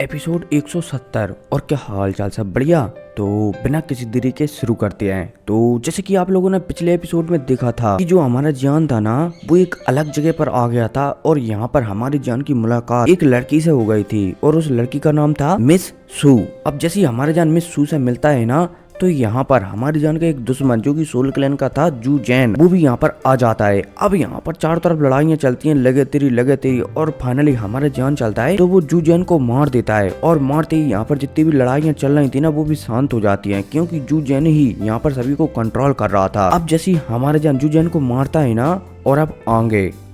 Episode 170। और क्या हाल चाल, सब बढ़िया। तो बिना किसी देरी के शुरू करते हैं। तो जैसे कि आप लोगों ने पिछले एपिसोड में देखा था कि जो हमारा जान था ना, वो एक अलग जगह पर आ गया था और यहाँ पर हमारी जान की मुलाकात एक लड़की से हो गई थी और उस लड़की का नाम था मिस सू। अब जैसे हमारे जान मिस सू से मिलता है ना, तो यहाँ पर हमारी जान का एक दुश्मन जो कि सोल क्लैन का था, जू जैन, वो भी यहाँ पर आ जाता है। अब यहाँ पर चारों तरफ लड़ाइयाँ चलती हैं, लगे तेरी और फाइनली हमारे जान चलता है तो वो जू जैन को मार देता है। और मारते ही यहाँ पर जितनी भी लड़ाइयाँ चल रही थी ना, वो भी शांत हो जाती हैं, क्योंकि जू जैन ही यहाँ पर सभी को कंट्रोल कर रहा था। अब जैसे हमारे जान जू जैन को मारता है ना, और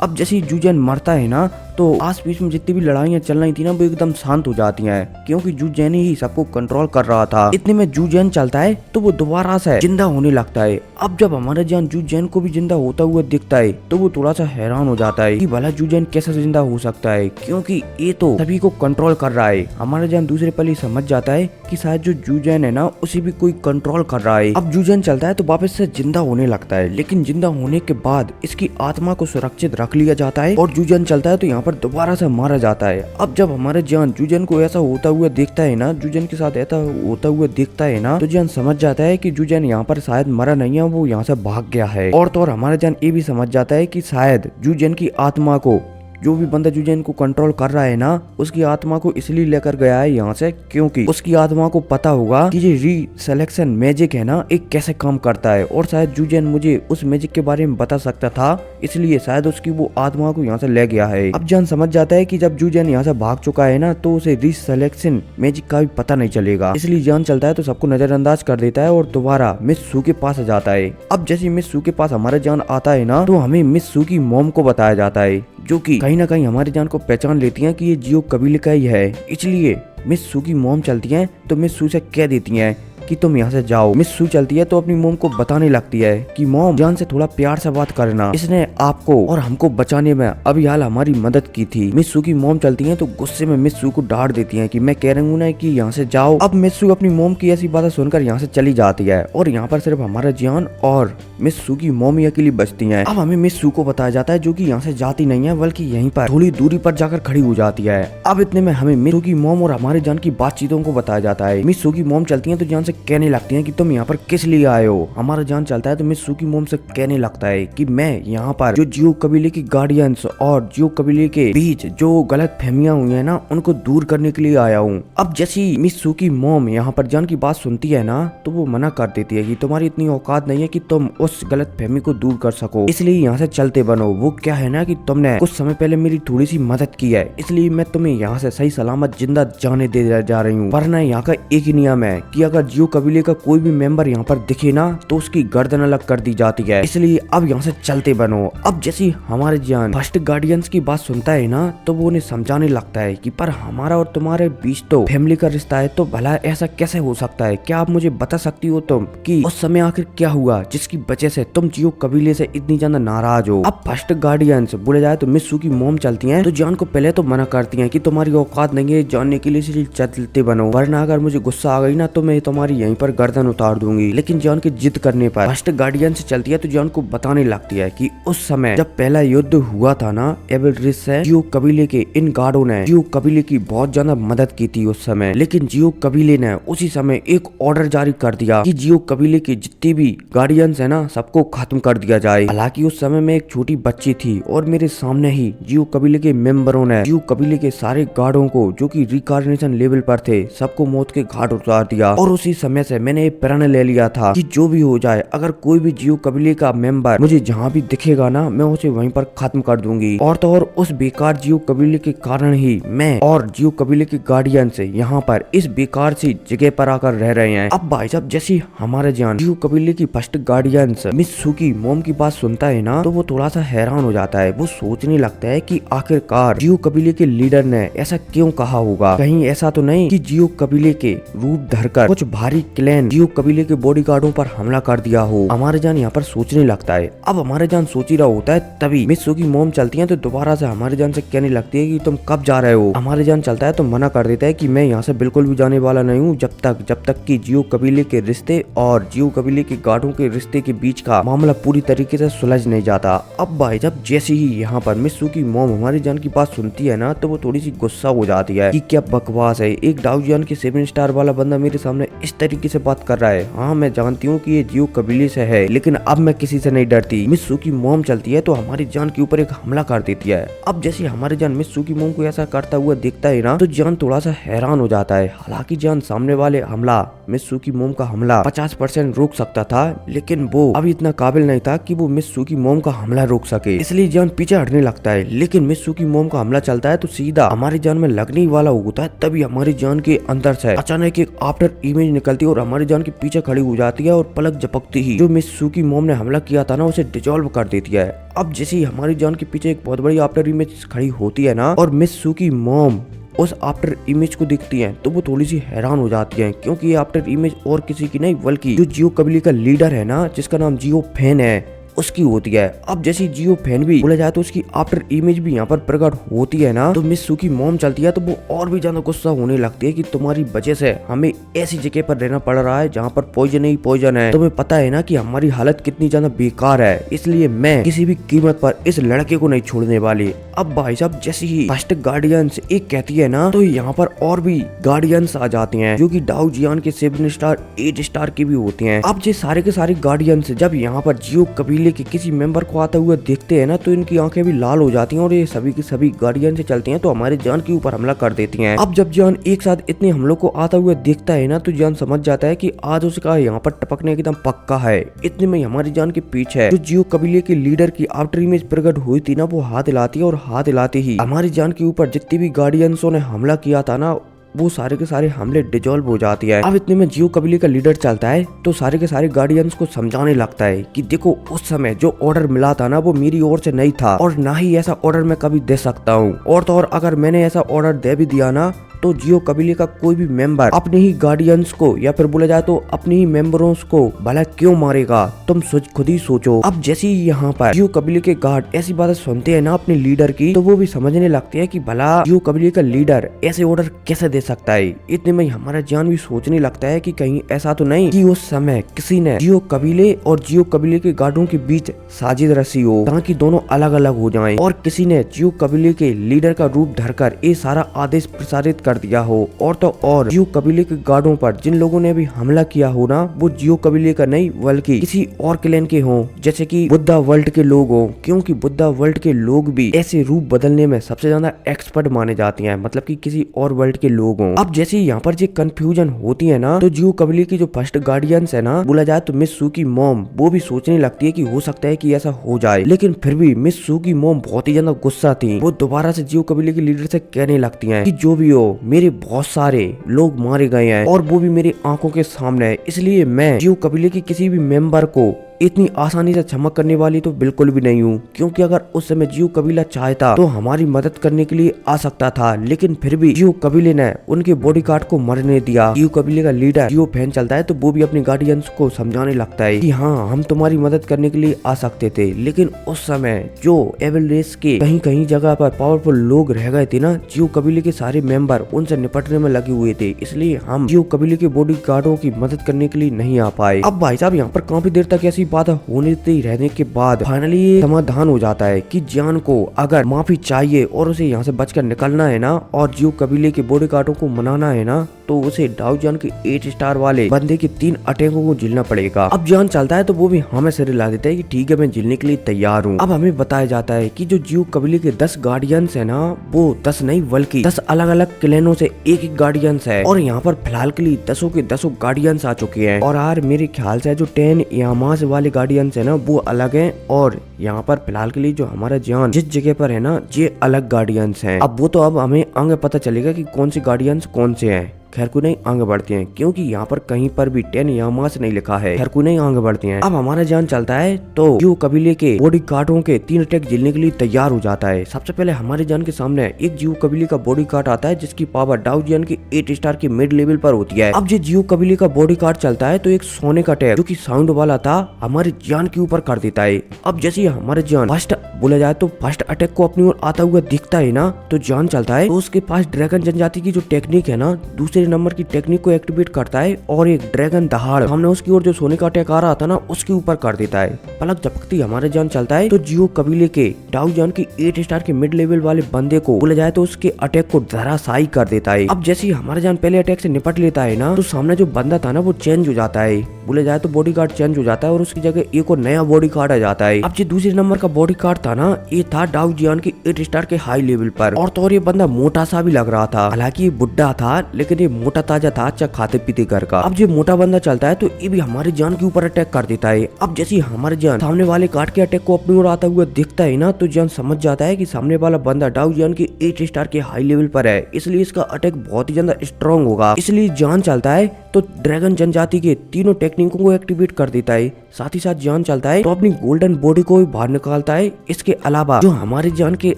अब जैसे जू जैन मरता है ना, तो आस पास में जितनी भी लड़ाइयाँ चल रही थी ना, वो एकदम शांत हो जाती हैं, क्योंकि जू जैन ही सबको कंट्रोल कर रहा था। इतने में जू जैन चलता है तो वो दोबारा से जिंदा होने लगता है। अब जब हमारे जान जू जैन को भी जिंदा होता हुआ दिखता है तो वो थोड़ा सा हैरान हो जाता है कि भला जू जैन कैसे जिंदा हो सकता है, क्योंकि ये तो सभी को कंट्रोल कर रहा है। हमारे जान दूसरे पल ही समझ जाता है कि शायद जो जू जैन है ना, उसे भी कोई कंट्रोल कर रहा है। अब जू जैन चलता है तो वापस से जिंदा होने लगता है, लेकिन जिंदा होने के बाद इसकी आत्मा को सुरक्षित रख लिया जाता है और जू जैन चलता है तो यहाँ पर दोबारा से मारा जाता है। अब जब हमारे जान जू जैन को ऐसा होता हुआ देखता है ना, जू जैन के साथ ऐसा होता हुआ देखता है ना, तो जान समझ जाता है कि जू जैन यहाँ पर शायद मरा नहीं है, वो यहाँ से भाग गया है। और तो और हमारे जान ये भी समझ जाता है कि शायद जू जैन की आत्मा को जो भी बंदा जू जैन को कंट्रोल कर रहा है ना, उसकी आत्मा को इसलिए लेकर गया है यहाँ से, क्योंकि उसकी आत्मा को पता होगा कि ये री-सिलेक्शन मैजिक है ना, एक कैसे काम करता है। और शायद जू जैन मुझे उस मैजिक के बारे में बता सकता था, इसलिए शायद उसकी वो आत्मा को यहाँ से ले गया है। अब जान समझ जाता है कि जब जू जैन यहाँ से भाग चुका है ना, तो उसे री-सिलेक्शन मैजिक का भी पता नहीं चलेगा, इसलिए जान चलता है तो सबको नजरअंदाज कर देता है और दोबारा मिस सू के पास जाता है। अब जैसे मिस सू के पास हमारा जान आता है ना, तो हमें मिस सू की मॉम को बताया जाता है, जो कि कहीं ना कहीं हमारी जान को पहचान लेती हैं कि ये जियो कबीले का ही है। इसलिए मिस सू की मॉम चलती हैं तो मिस सू से कह देती हैं कि तुम यहाँ से जाओ। मिस सू चलती है तो अपनी मॉम को बताने लगती है कि मॉम, जान से थोड़ा प्यार से बात करना, इसने आपको और हमको बचाने में अभी हाल हमारी मदद की थी। मिस सू की मॉम चलती है तो गुस्से में मिस सू को डांट देती है कि मैं कह रही हूँ ना कि यहाँ से जाओ। अब मिस सू अपनी मॉम की ऐसी बातें सुनकर यहाँ से चली जाती है और यहाँ पर सिर्फ हमारा जान और मिस सू की मॉम ही अकेली बचती है। अब हमें मिस सू को बताया जाता है, जो कि यहाँ से जाती नहीं है, बल्कि यहीं पर थोड़ी दूरी पर जाकर खड़ी हो जाती है। अब इतने में हमें मिस सू की मॉम और हमारे जान की बातचीतों को बताया जाता है। मिस सू की मॉम चलती है तो जान से कहने लगती है कि तुम यहाँ पर किस लिए आए हो। हमारा जान चलता है तो मिस सू की मॉम से कहने लगता है कि मैं यहाँ पर जो जियो कबीले की गार्डियंस और जियो कबीले के बीच जो गलत फहमियां हुई है ना, उनको दूर करने के लिए आया हूँ। अब जैसी मिस सू की मॉम यहाँ पर जान की बात सुनती है ना, तो वो मना कर देती है कि तुम्हारी इतनी औकात नहीं है कि तुम उस गलत फहमी को दूर कर सको, इसलिए यहाँ से चलते बनो। वो क्या है ना कि तुमने कुछ समय पहले मेरी थोड़ी सी मदद की है, इसलिए मैं तुम्हें यहाँ से सही सलामत जिंदा जाने दे जा रही हूँ। वरना यहाँ का एक ही नियम है कि अगर जियो कबीले का कोई भी मेंबर यहाँ पर दिखे ना, तो उसकी गर्दन अलग कर दी जाती है, इसलिए अब यहाँ से चलते बनो। अब जैसे हमारे जान फर्स्ट गार्डियंस की बात सुनता है ना, तो वो उन्हें समझाने लगता है कि पर हमारा और तुम्हारे बीच तो फैमिली का रिश्ता है, तो भला ऐसा कैसे हो सकता है। क्या आप मुझे बता सकती हो तुम कि उस समय आखिर क्या हुआ जिसकी वजह से तुम जियो कबीले से इतनी ज्यादा नाराज हो। अब फर्स्ट गार्डियंस बोले जाए तो मिस सू की मॉम चलती है तो जान को पहले तो मना करती है कि तुम्हारी औकात नहीं है जानने के लिए, इसलिए चलते बनो, वरना अगर मुझे गुस्सा आ गई ना तो मैं तुम्हारी यहीं पर गर्दन उतार दूंगी। लेकिन जान की जिद करने पर फर्स्ट गार्डियन से चलती है तो जान को बताने लगती है कि उस समय जब पहला युद्ध हुआ था ना एबेल्ड्रिस से, जियो कबीले के इन गार्डों ने जियो कबीले की बहुत ज्यादा मदद की थी उस समय। लेकिन जियो कबीले ने उसी समय एक ऑर्डर जारी कर दिया कि जियो कबीले के जितने भी गार्डियंस है ना, सबको खत्म कर दिया जाए। हालांकि उस समय में एक छोटी बच्ची थी और मेरे सामने ही जियो कबीले के मेंबरों ने जियो कबीले के सारे गार्डों को, जो कि रिकार्नेशन लेवल पर थे, सबको मौत के घाट उतार दिया। और उसी समय से मैंने प्रण ले लिया था कि जो भी हो जाए, अगर कोई भी जियो कबीले का मेंबर मुझे जहाँ भी दिखेगा ना, मैं उसे वहीं पर खत्म कर दूंगी। और तो और उस बेकार जियो कबीले के कारण ही मैं और जियो कबीले के गार्डियन से यहाँ पर इस बेकार सी जगह पर आकर रह रहे हैं। अब भाई साहब जैसे हमारे जान जियो कबीले की फर्स्ट गार्डियंस मिस सू की मॉम की बात सुनता है ना, तो वो थोड़ा सा हैरान हो जाता है। वो सोचने लगता है कि आखिरकार जियो कबीले के लीडर ने ऐसा क्यों कहा होगा, कहीं ऐसा तो नहीं कि जियो कबीले के रूप धरकर कुछ भारी सारी क्लैन जियो कबीले के बॉडीगार्डों पर हमला कर दिया हो। हमारे जान यहाँ पर सोचने लगता है। अब हमारे जान सोच ही रहा होता है, तभी मित्सु की मोम चलती है तो दोबारा से हमारे जान से कहने लगती है कि तुम कब जा रहे हो। हमारे जान चलता है तो मना कर देता है कि मैं यहाँ से बिल्कुल भी जाने वाला नहीं हूँ जब तक कि जियो कबीले के रिश्ते और जियो कबीले के गार्डों के रिश्ते के बीच का मामला पूरी तरीके से सुलझ नहीं जाता। अब भाई जब जैसे ही यहाँ पर मित्सु की मोम हमारी जान की बात सुनती है ना तो वो थोड़ी सी गुस्सा हो जाती है कि क्या बकवास है, एक डाउजियन के 7 स्टार वाला बंदा मेरे सामने इस तरीके से बात कर रहा है। हाँ मैं जानती हूँ कि ये जियो कबीले से है, लेकिन अब मैं किसी से नहीं डरती। मित्सु की मोम चलती है तो हमारी जान के ऊपर एक हमला कर देती है। अब जैसे हमारी जान मित्सु की मोम को ऐसा करता हुआ देखता है ना तो जान थोड़ा सा हैरान हो जाता है। हालांकि जान सामने वाले हमला मित्सु की मोम का हमला 50% रोक सकता था, लेकिन वो अभी इतना काबिल नहीं था कि वो मित्सु की मोम का हमला रोक सके, इसलिए जान पीछे हटने लगता है। लेकिन मित्सु की मोम का हमला चलता है तो सीधा हमारी जान में लगने ही वाला होता है। तभी हमारी जान के अंदर से अचानक एक आफ्टर इमेज निकलती है और हमारी जान के पीछे खड़ी हो जाती है और पलक झपकती ही जो मित्सु की मोम ने हमला किया था ना उसे डिजोल्व कर देती है। अब जैसे ही हमारी जान के पीछे एक बहुत बड़ी आफ्टर इमेज खड़ी होती है ना और मित्सु की मोम उस आफ्टर इमेज को देखती हैं तो वो थोड़ी सी हैरान हो जाती हैं, क्योंकि ये आफ्टर इमेज और किसी की नहीं बल्कि जो जियो कबीले का लीडर है ना जिसका नाम जियो फैन है उसकी होती है। अब जैसे जियो फैन भी बोला जाए तो उसकी आफ्टर इमेज भी यहाँ पर प्रकट होती है ना तो मित्सु की मोम चलती है तो वो और भी ज्यादा गुस्सा होने लगती है कि तुम्हारी वजह से हमें ऐसी जगह पर रहना पड़ रहा है जहाँ पर पॉइजन ही पॉइजन है। तुम्हें पता है ना कि हमारी हालत कितनी ज्यादा बेकार है, इसलिए मैं किसी भी कीमत पर इस लड़के को नहीं छोड़ने वाली। अब भाई साहब जैसे ही फर्स्ट गार्डियंस एक कहती है ना तो यहाँ पर और भी गार्डियंस आ जाते हैं जो कि डाउ जियान के 7 स्टार 8 स्टार के भी होते हैं। अब ये सारे के सारे गार्डियंस जब यहाँ पर जियो कबीले के किसी मेंबर को आता हुआ देखते हैं ना तो इनकी आंखें भी लाल हो जाती हैं और ये सभी की सभी गार्डियन से चलती हैं तो हमारे जान के ऊपर हमला कर देती हैं। अब जब जान एक साथ इतने हमलों को आता हुआ देखता है ना तो जान समझ जाता है कि आज उसका यहाँ पर टपकने एकदम पक्का है। इतने में हमारी जान के पीछे जो जियो कबीले के लीडर की आफ्टर इमेज प्रकट हुई थी ना वो हाथ हिलाती है और हाथ हिलाते ही हमारी जान के ऊपर जितने भी गार्डियंसों ने हमला किया था ना वो सारे के सारे हमले डिजोल्व हो जाती है। अब इतने में जियो कबीले का लीडर चलता है तो सारे के सारे गार्डियंस को समझाने लगता है कि देखो उस समय जो ऑर्डर मिला था ना वो मेरी ओर से नहीं था और ना ही ऐसा ऑर्डर मैं कभी दे सकता हूँ। और तो और अगर मैंने ऐसा ऑर्डर दे भी दिया ना तो जियो कबीले का कोई भी मेंबर अपने ही गार्डियंस को या फिर बोला जाए तो अपने ही मेंबरों को भला क्यों मारेगा, तुम खुद ही सोचो। अब जैसे ही यहाँ पर जियो कबीले के गार्ड ऐसी बातें सुनते हैं ना अपने लीडर की तो वो भी समझने लगते हैं कि भला जियो कबीले का लीडर ऐसे ऑर्डर कैसे दे सकता है। इतने में हमारा जान भी सोचने लगता है कि कहीं ऐसा तो नहीं कि उस समय किसी ने जियो कबीले और जियो कबीले के गार्डों के बीच साजिश रची हो ताकि दोनों अलग अलग हो जाएं और किसी ने जियो कबीले के लीडर का रूप धरकर ये सारा आदेश प्रसारित कर दिया हो। और तो और जियो कबीले के गार्डों पर जिन लोगों ने भी हमला किया हो ना वो जियो कबीले का नहीं बल्कि किसी और क्लैन के हों, जैसे कि बुद्धा वर्ल्ड के लोग हों, क्योंकि बुद्धा वर्ल्ड के लोग भी ऐसे रूप बदलने में सबसे ज्यादा एक्सपर्ट माने जाते हैं, मतलब कि किसी और वर्ल्ड के लोग हों। अब जैसे यहाँ पर जो कंफ्यूजन होती है ना तो जियो कबीले की जो फर्स्ट गार्डियंस है ना बोला जाए तो मित्सु की मोम वो भी सोचने लगती है कि हो सकता है कि ऐसा हो जाए, लेकिन फिर भी मित्सु की मोम बहुत ही ज्यादा गुस्सा थी। वो दोबारा से जियो कबीले के लीडर से कहने लगती हैं कि जो भी हो मेरे बहुत सारे लोग मारे गए हैं और वो भी मेरी आंखों के सामने है, इसलिए मैं जियो कबीले के किसी भी मेंबर को इतनी आसानी से क्षमा करने वाली तो बिल्कुल भी नहीं हूँ, क्योंकि अगर उस समय जियो कबीला चाहता तो हमारी मदद करने के लिए आ सकता था, लेकिन फिर भी जियो कबीले ने उनके बॉडीगार्ड को मरने दिया। जियो कबीले का लीडर जियो फैन चलता है तो वो भी अपने गार्डियंस को समझाने लगता है कि हाँ हम तुम्हारी मदद करने के लिए आ सकते थे, लेकिन उस समय जो एविल रेस के कहीं कहीं जगह पर पावरफुल लोग रह गए थे ना जियो कबीले के सारे मेंबर उनसे निपटने में लगे हुए थे, इसलिए हम जियो कबीले के बॉडीगार्डों की मदद करने के लिए नहीं आ पाए। अब भाई साहब यहाँ पर काफी देर तक ऐसी बात होने रहने के बाद फाइनली ये समाधान हो जाता है कि जान को अगर माफी चाहिए और उसे यहाँ से बचकर निकलना है ना और जियो कबीले के बॉडीगार्डों को मनाना है ना तो उसे डाउ जान के 8 स्टार वाले बंदे के 3 अटैकों को झेलना पड़ेगा। अब जान चलता है तो वो भी हमें सिर हिला देता है कि ठीक है मैं झेलने के लिए तैयार हूँ। अब हमें बताया जाता है कि जो जियो कबीले के 10 गार्डियंस है ना वो 10 नहीं बल्कि 10 अलग अलग क्लैनों से एक गार्डियंस है और यहाँ पर फिलहाल के लिए 10 के 10 गार्डियंस आ चुके हैं। और यार मेरे ख्याल से जो 10 यामास वाले गार्डियंस है ना वो अलग है और यहाँ पर फिलहाल के लिए जो हमारा जान जिस जगह पर है ना ये अलग गार्डियंस है। अब वो तो अब हमें आगे पता चलेगा कि कौन से गार्डियंस कौन से हैं। खेरकुनई आगे बढ़ती हैं क्योंकि यहाँ पर कहीं पर भी 10 यामास नहीं लिखा है। खेरकुनई आगे बढ़ती हैं। अब हमारा जान चलता है तो जियो कबीले के बॉडी गार्डों के 3 अटैक झेलने के लिए तैयार हो जाता है। सबसे पहले हमारे जान के सामने एक जियो कबीले का बॉडी गार्ड आता है जिसकी पावर डाउ जियान की 8 स्टार की मिड लेवल पर होती है। अब जो जियो कबीले का बॉडी गार्ड चलता है तो एक सोने का अटैक जो की साउंड वाला था हमारे जान के ऊपर कर देता है। अब जैसे हमारे जान फर्स्ट बोला जाए तो फर्स्ट अटैक को अपनी ओर आता हुआ दिखता है ना तो जान चलता है तो उसके पास ड्रैगन जनजाति की जो टेक्निक है ना दूसरे नंबर की टेक्निक को एक्टिवेट करता है और एक ड्रैगन दहाड़ हमने उसकी ओर जो सोने का अटैक आ रहा था ना उसके ऊपर कर देता है। पलक झपकती हमारे जान चलता है तो जियो कबीले के डाउ जान की 8 स्टार के मिड लेवल वाले बंदे को बोला जाए तो उसके अटैक को धराशायी कर देता है। अब जैसे ही हमारे जान पहले अटैक से निपट लेता है ना तो सामने जो बंदा था ना वो चेंज हो जाता है। बोले जाए तो बॉडी गार्ड चेंज हो जाता है और उसकी जगह एक और नया बॉडी गार्ड आ जाता है। अब जो दूसरे नंबर का बॉडी गार्ड था ना ये था डाउ जियान की 8 स्टार के हाई लेवल पर और तो और ये बंदा मोटा सा भी लग रहा था। हालांकि ये बुढ़ा था लेकिन ये मोटा ताजा था, अच्छा खाते पीते घर का। अब जो मोटा बंदा चलता है तो ये भी हमारे जान के ऊपर अटैक कर देता है। अब जैसे हमारे जान सामने वाले गार्ड के अटैक को अपनी ओर आता हुआ दिखता है ना तो जान समझ जाता है कि सामने वाला बंदा डाउ जियान की 8 स्टार के हाई लेवल पर है, इसलिए इसका अटैक बहुत ही ज्यादा स्ट्रॉन्ग होगा। इसलिए जान चलता है तो ड्रैगन जनजाति के तीनों टेक्निकों को एक्टिवेट कर देता है। साथ ही साथ जान चलता है तो अपनी गोल्डन बॉडी को भी बाहर निकालता है। इसके अलावा जो हमारे जान के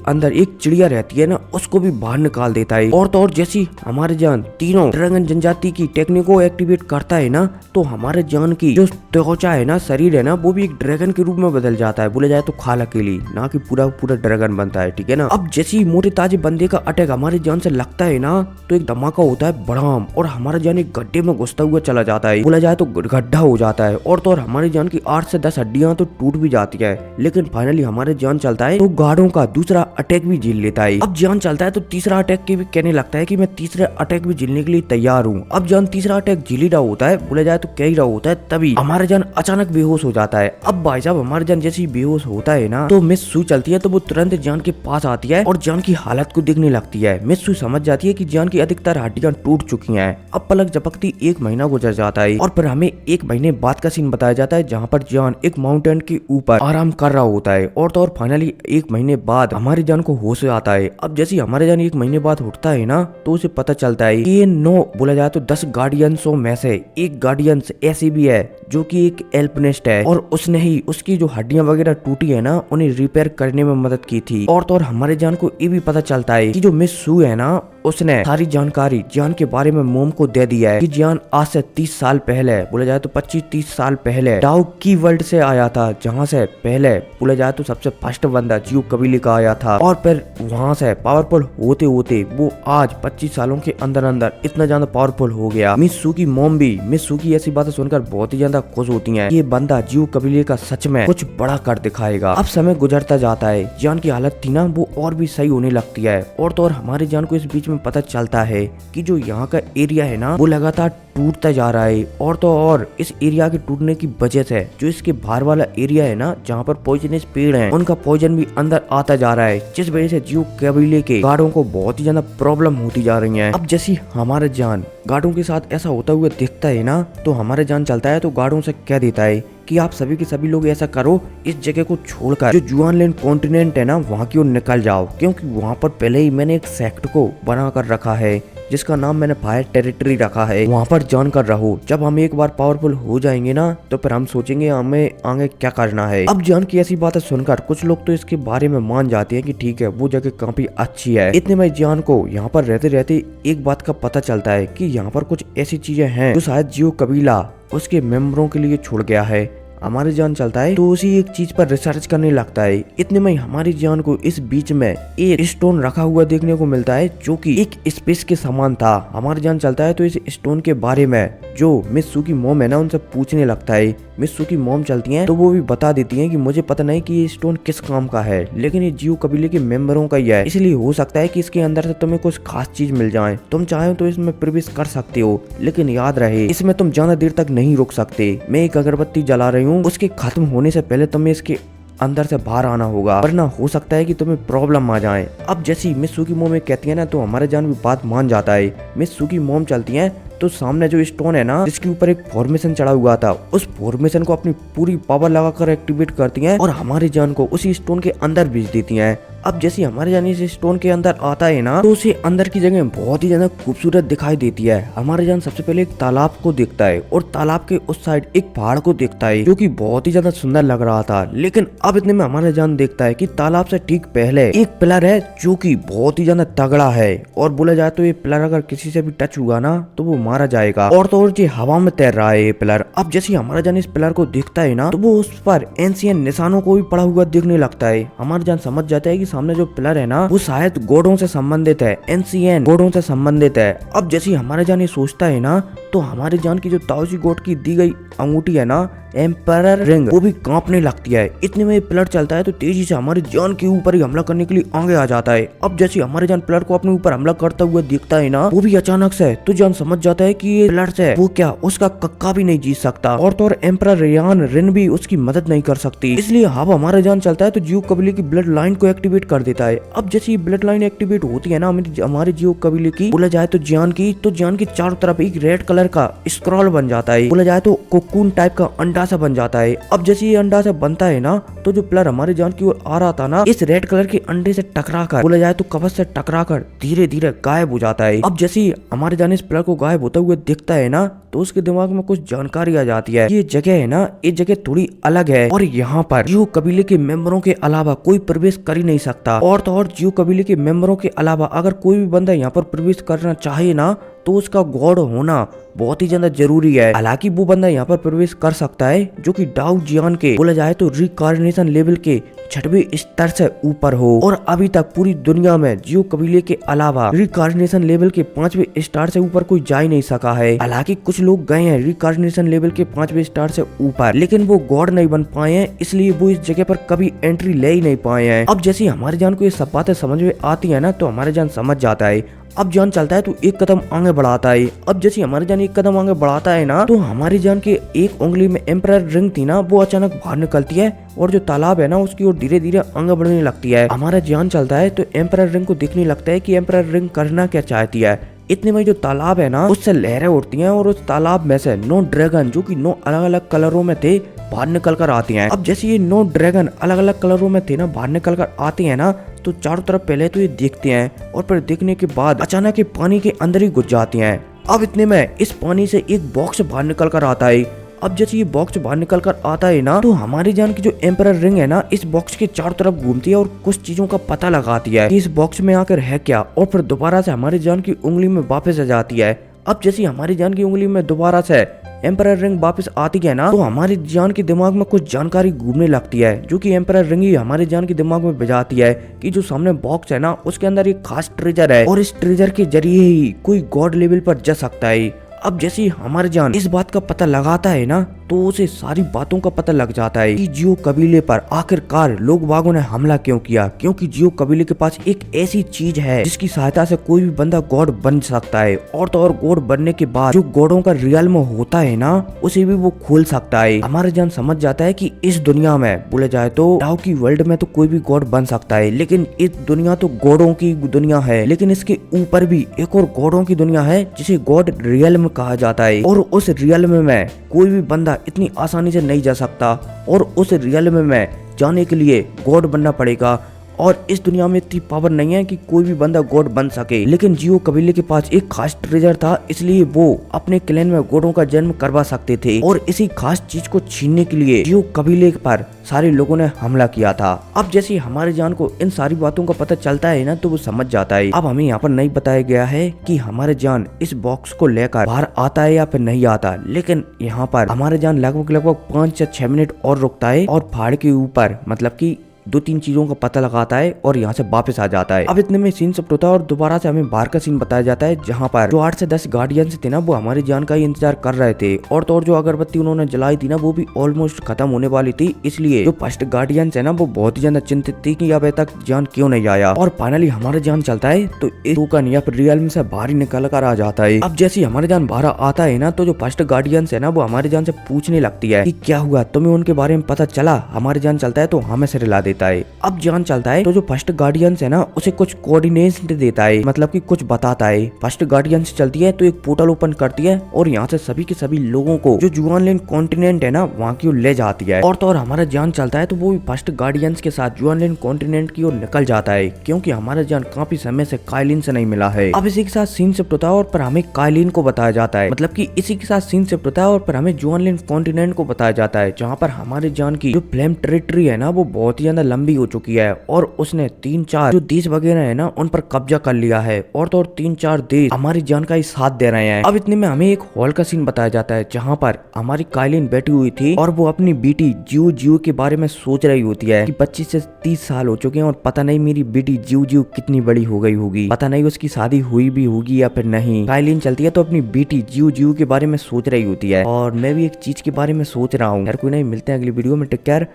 अंदर एक चिड़िया रहती है ना उसको भी बाहर निकाल देता है। और तो और जैसी हमारे जान तीनों ड्रैगन जनजाति की टेक्निक को एक्टिवेट करता है ना तो हमारे जान की जो त्वचा है ना शरीर है ना वो भी एक ड्रैगन के रूप में बदल जाता है। बोले जाए तो खाल अकेली ना कि पूरा पूरा ड्रैगन बनता है, ठीक है ना। अब जैसी मोटे ताजे बंदे का अटैक हमारे जान से लगता है ना तो एक धमाका होता है बड़ाम और हमारा जान एक गड्ढे में घुसता हुआ चला जाता है। बोला जाए तो गड्ढा हो जाता है और तो और हमारी जान की 8 से 10 हड्डियां तो टूट भी जाती है। लेकिन फाइनली हमारे जान चलता है तो गार्डों का दूसरा अटैक भी झेल लेता है। अब जान चलता है तो तीसरा अटैक के भी कहने लगता है कि मैं तीसरे अटैक भी झेलने के लिए तैयार हूँ। अब जान तीसरा अटैक झेल ही रहा होता है, बोला जाए तो कह ही रहा होता है, तभी हमारे जान अचानक बेहोश हो जाता है। अब भाई साहब हमारे जान जैसे ही बेहोश होता है ना तो मिस सू चलती है तो वो तुरंत जान के पास आती है और जान की हालत को देखने लगती है। मिस सू समझ जाती है कि जान की अधिकतर हड्डियां टूट चुकी हैं। अब पलक झपकती 1 महीना गुजर जाता है और फिर हमें 1 महीने बाद का सीन बताया जाता है जहाँ पर जान एक माउंटेन के ऊपर आराम कर रहा होता है और तो और फाइनली 1 महीने बाद हमारी जान को होश आता है। अब जैसे हमारे जान 1 महीने बाद उठता है ना तो उसे पता चलता है कि ये 9 बोला जाए तो 10 गार्डियंसों में से एक गार्डियंस ऐसी भी है जो कि एक एल्पिनिस्ट है और उसने ही उसकी जो हड्डियां वगैरह टूटी है ना उन्हें रिपेयर करने में मदद की थी। और तो और हमारे जान को ये भी पता चलता है कि जो मिस सू है ना उसने सारी जानकारी जान के बारे में मोम को दे दिया है कि जान आज से 30 साल पहले बोला जाए तो 25-30 साल पहले डाउ की वर्ल्ड से आया था, जहाँ से पहले बोला जाए तो सबसे फर्स्ट बंदा जियो कबीले का आया था और फिर वहाँ से पावरफुल होते होते वो आज 25 सालों के अंदर अंदर इतना ज्यादा पावरफुल हो गया। मिस सू की मोम भी मिस सू की ऐसी बातें सुनकर बहुत ही ज्यादा खुश होती है। ये बंदा जियो कबीले का सच में कुछ बड़ा कर दिखाएगा। अब समय गुजरता जाता है, जान की हालत थी ना वो और भी सही होने लगती है और तो और हमारे जान को इस बीच में पता चलता है कि जो यहाँ का एरिया है ना वो लगातार टूटता जा रहा है और तो और इस एरिया के टूटने की वजह से जो इसके बाहर वाला एरिया है ना जहाँ पर पॉइजनस पेड़ हैं उनका पॉइजन भी अंदर आता जा रहा है, जिस वजह से जियो कबीले के गार्डों को बहुत ही ज्यादा प्रॉब्लम होती जा रही है। अब जैसी हमारे जान गार्डों के साथ ऐसा होता हुआ दिखता है ना तो हमारे जान चलता है तो गार्डों से कह देता है कि आप सभी के सभी लोग ऐसा करो, इस जगह को छोड़कर जो जुआनलैंड कॉन्टिनेंट है ना वहाँ की ओर निकल जाओ, क्योंकि वहाँ पर पहले ही मैंने एक सेक्ट को बना कर रखा है जिसका नाम मैंने फायर टेरिटरी रखा है। वहाँ पर जानकर रहो, जब हम एक बार पावरफुल हो जाएंगे ना तो फिर हम सोचेंगे हमें आगे क्या करना है। अब जान की ऐसी बातें सुनकर कुछ लोग तो इसके बारे में मान जाते हैं कि ठीक है वो जगह काफी अच्छी है। इतने में जान को यहाँ पर रहते रहते एक बात का पता चलता है कि यहाँ पर कुछ ऐसी चीजें हैं जो शायद जियो कबीला उसके मेंबरों के लिए छोड़ गया है। हमारी जान चलता है तो उसी एक चीज पर रिसर्च करने लगता है। इतने में हमारी जान को इस बीच में एक स्टोन रखा हुआ देखने को मिलता है जो कि एक स्पेस के समान था। हमारी जान चलता है तो इस स्टोन के बारे में जो मिस सू की मॉम है ना उनसे पूछने लगता है। मिस सू की मॉम चलती हैं तो वो भी बता देती हैं कि मुझे पता नहीं कि ये स्टोन किस काम का है, लेकिन ये जियो कबीले के मेंबरों का ही है, इसलिए हो सकता है कि इसके अंदर से तुम्हें कुछ खास चीज मिल जाए। तुम चाहो तो इसमें प्रवेश कर सकते हो, लेकिन याद रहे इसमें तुम ज्यादा देर तक नहीं रुक सकते। मैं एक अगरबत्ती जला रही हूँ, उसके खत्म होने से पहले तुम्हें इसके अंदर से बाहर आना होगा, वरना हो सकता है कि तुम्हें प्रॉब्लम आ जाए। अब जैसी मिस सू की मॉम में कहती है ना तो हमारे जान भी बात मान जाता है। मिस सू की मॉम चलती है तो सामने जो स्टोन है ना जिसके ऊपर एक फॉर्मेशन चढ़ा हुआ था उस फॉर्मेशन को अपनी पूरी पावर लगाकर एक्टिवेट करती हैं और हमारी जान को उसी स्टोन के अंदर भेज देती हैं। अब जैसे हमारे जान इस स्टोन के अंदर आता है ना, तो उसे अंदर की जगह बहुत ही ज्यादा खूबसूरत दिखाई देती है। हमारे जान सबसे पहले एक तालाब को देखता है और तालाब के उस साइड एक पहाड़ को देखता है जो कि बहुत ही ज्यादा सुंदर लग रहा था। लेकिन अब इतने में हमारे जान देखता है कि तालाब से ठीक पहले एक पिलर है जो कि बहुत ही ज्यादा तगड़ा है, और बोला जाए तो ये पिलर अगर किसी से भी टच हुआ ना तो वो मारा जाएगा। और तो और ये हवा में तैर रहा है ये पिलर। अब जैसे हमारा जान इस पिलर को देखता है ना, तो वो उस पर एंशियंट निशानों को भी पड़ा हुआ दिखने लगता है। हमारा जान समझ जाता है कि सामने जो पिलर है ना वो शायद गॉडों से संबंधित है, एंशियंट गॉडों से संबंधित है। अब जैसे हमारे जान ये सोचता है ना, तो हमारे जान की जो ताओसी गॉड की दी गई अंगूठी है ना, एम्पायर रिंग, वो भी कांपने लगती है। इतने में पिलर चलता है तो तेजी से हमारे जान के ऊपर ही हमला करने के लिए आगे आ जाता है। अब जैसे हमारे जान पिलर को अपने ऊपर हमला करता हुआ दिखता है ना, वो भी अचानक से तो जान समझ जाता है कि ये पिलर से वो क्या उसका कक्का भी नहीं जीत सकता, और तो और एम्पायर रियान रिन भी उसकी मदद नहीं कर सकती। इसलिए अब हमारा जान चलता है तो जियो कबीले की ब्लड लाइन को एक्टिवेट कर देता है। अब जैसे ये ब्लड लाइन एक्टिवेट होती है ना हमारे जियो कबीले की, बोला जाए तो जान की चारों तरफ एक रेड कलर का स्क्रॉल बन जाता है। बोला जाए तो कोकून टाइप का अंडा सा बन जाता है। अब जैसे ये अंडा से बनता है ना, तो जो पिलर हमारे जान की ओर आ रहा था ना, इस रेड कलर के अंडे से टकराकर, बोला जाए तो कवच से टकराकर धीरे धीरे गायब हो जाता है। अब जैसे ही हमारे जान इस पिलर को गायब होता हुआ दिखता है ना, तो उसके दिमाग में कुछ जानकारी आ जाती है। ये जगह है ना, ये जगह थोड़ी अलग है और यहाँ पर जियो कबीले के मेंबरों के अलावा कोई प्रवेश कर ही नहीं सकता। और तो और जियो कबीले के मेंबरों के अलावा अगर कोई भी बंदा यहाँ पर प्रवेश करना चाहे ना, तो उसका गॉड होना बहुत ही ज्यादा जरूरी है। हालांकि वो बंदा यहाँ पर प्रवेश कर सकता है जो कि डाउ जियान के, बोला जाए तो रिकार्नेशन लेवल के 6वें स्तर से ऊपर हो। और अभी तक पूरी दुनिया में जियो कबीले के अलावा रिकार्नेशन लेवल के 5वें स्टार से ऊपर कोई जा ही नहीं सका है। हालांकि कुछ लोग गए हैं रिकार्नेशन लेवल के 5वें स्टार से ऊपर, लेकिन वो गॉड नहीं बन पाए हैं, इसलिए वो इस जगह पर कभी एंट्री ले ही नहीं पाए हैं। अब जैसे हमारे जान को ये सब बातें समझ में आती है ना, तो हमारे जान समझ जाता है। अब जान चलता है तो एक कदम आगे बढ़ाता है। अब जैसे हमारे जान एक कदम आगे बढ़ाता है ना, तो हमारी जान के एक उंगली में एम्पायर रिंग थी ना, वो अचानक बाहर निकलती है और जो तालाब है ना उसकी ओर धीरे धीरे आगे बढ़ने लगती है। हमारा जान चलता है तो एम्पायर रिंग को दिखने लगता है कि एम्पायर रिंग करना क्या चाहती है। इतने में जो तालाब है ना उससे लहरें उठती हैं और उस तालाब में से 9 ड्रैगन जो कि 9 अलग अलग कलरों में थे बाहर निकल कर आती हैं। अब जैसे ये 9 ड्रैगन अलग अलग कलरों में थे ना बाहर निकल कर आते हैं ना, तो चारों तरफ पहले तो ये देखते हैं और फिर देखने के बाद अचानक ये पानी के अंदर ही घुस जाते हैं। अब इतने में इस पानी से एक बॉक्स बाहर निकल कर आता है। अब जैसे ये बॉक्स बाहर निकल कर आता है ना, तो हमारी जान की जो एम्पायर रिंग है ना इस बॉक्स के चारों तरफ घूमती है और कुछ चीजों का पता लगाती है कि इस बॉक्स में आकर है क्या, और फिर दोबारा से हमारी जान की उंगली में वापस आ जाती है। अब जैसे हमारी जान की उंगली में दोबारा से एम्पायर रिंग वापस आती है ना, तो हमारी जान के दिमाग में कुछ जानकारी घूमने लगती है, जो कि एम्पायर रिंग ही हमारी जान के दिमाग में बजाती है कि जो सामने बॉक्स है ना उसके अंदर एक खास ट्रेजर है और इस ट्रेजर के जरिए ही कोई गॉड लेवल पर जा सकता है। अब जैसे हमारे जान इस बात का पता लगाता है ना, तो उसे सारी बातों का पता लग जाता है कि जियो कबीले पर आखिरकार लोग बागों ने हमला क्यों किया, क्योंकि जियो कबीले के पास एक ऐसी चीज है जिसकी सहायता से कोई भी बंदा गॉड बन सकता है, और तो और गॉड बनने के बाद जो गॉडों का रियल में होता है ना उसे भी वो खोल सकता है। हमारे जान समझ जाता है कि इस दुनिया में बोले जाए तो डाउ की वर्ल्ड में तो कोई भी गॉड बन सकता है, लेकिन इस दुनिया तो गॉडों की दुनिया है, लेकिन इसके ऊपर भी एक और गॉडों की दुनिया है जिसे गॉड रियल में कहा जाता है, और उस रियल में कोई भी बंदा इतनी आसानी से नहीं जा सकता, और उस रियल में जाने के लिए गॉड बनना पड़ेगा। और इस दुनिया में इतनी पावर नहीं है कि कोई भी बंदा गॉड बन सके, लेकिन जियो कबीले के पास एक खास ट्रेजर था, इसलिए वो अपने क्लैन में गॉडों का जन्म करवा सकते थे, और इसी खास चीज को छीनने के लिए जियो कबीले पर सारे लोगों ने हमला किया था। अब जैसे हमारे जान को इन सारी बातों का पता चलता है ना, तो वो समझ जाता है। अब हमें यहाँ पर नहीं बताया गया है कि हमारे जान इस बॉक्स को लेकर बाहर आता है या फिर नहीं आता, लेकिन यहाँ पर हमारे जान लगभग 5 या 6 मिनट और रुकता है और पहाड़ के ऊपर मतलब की 2-3 चीजों का पता लगाता है और यहाँ से वापस आ जाता है। अब इतने में सीन सब होता है और दोबारा से हमें बाहर का सीन बताया जाता है, जहाँ पर जो 8 से 10 गार्डियंस थे ना वो हमारी जान का ही इंतजार कर रहे थे, और तो और जो अगरबत्ती उन्होंने जलाई थी ना वो भी ऑलमोस्ट खत्म होने वाली थी, इसलिए जो फर्स्ट गार्डियंस है ना वो बहुत ही ज्यादा चिंतित थी कि अभी तक जान क्यों नहीं आया। और फाइनली हमारा जान चलता है तो टोकन या फिर रियल में से बाहर निकल कर आ जाता है। अब जैसे हमारे जान बाहर आता है ना, तो जो फर्स्ट गार्डियंस है ना वो हमारे जान से पूछने लगती है कि क्या हुआ, तुम्हें उनके बारे में पता चला। हमारे जान चलता है तो हमें से रिला देती देता है। अब जान चलता है तो जो फर्स्ट गार्डियंस है ना उसे कुछ कोऑर्डिनेट्स देता है, मतलब कि कुछ बताता है। फर्स्ट गार्डियंस चलती है तो एक पोर्टल ओपन करती है और यहाँ से सभी के सभी लोगों को जो जुआनलैंड कॉन्टिनेंट है ना वहाँ की ओर ले जाती है। और तो और हमारा जान चलता है तो वो भी फर्स्ट गार्डियंस के साथ जुआनलैंड कॉन्टिनेंट की ओर निकल जाता है, क्योंकि हमारा जान काफी समय से काइलिन से नहीं मिला है। अब इसी के साथ सीन शिफ्ट होता है और पर हमें काइलिन को बताया जाता है, मतलब कि इसी के साथ सीन शिफ्ट होता है और पर हमें जुआनलैंड कॉन्टिनेंट को बताया जाता है, जहाँ पर हमारे जान की जो फ्लेम टेरिटरी है ना वो बहुत ही ज्यादा लंबी हो चुकी है और उसने 3-4 जो देश वगैरह है ना उन पर कब्जा कर लिया है और तो और 3-4 देश हमारी जान का ही साथ दे रहे हैं। अब इतने में हमें एक हॉल का सीन बताया जाता है जहाँ पर हमारी काइलिन बैठी हुई थी और वो अपनी बेटी जियो जियो के बारे में सोच रही होती है कि 25 से 30 साल हो चुके हैं और पता नहीं मेरी बेटी जियो जियो कितनी बड़ी हो गई होगी, पता नहीं उसकी शादी हुई भी होगी या फिर नहीं। काइलिन चलती है तो अपनी बेटी जियो जियो के बारे में सोच रही होती है और मैं भी एक चीज के बारे में सोच रहा हूँ यार। कोई नहीं, मिलते हैं अगली वीडियो में, टेक केयर।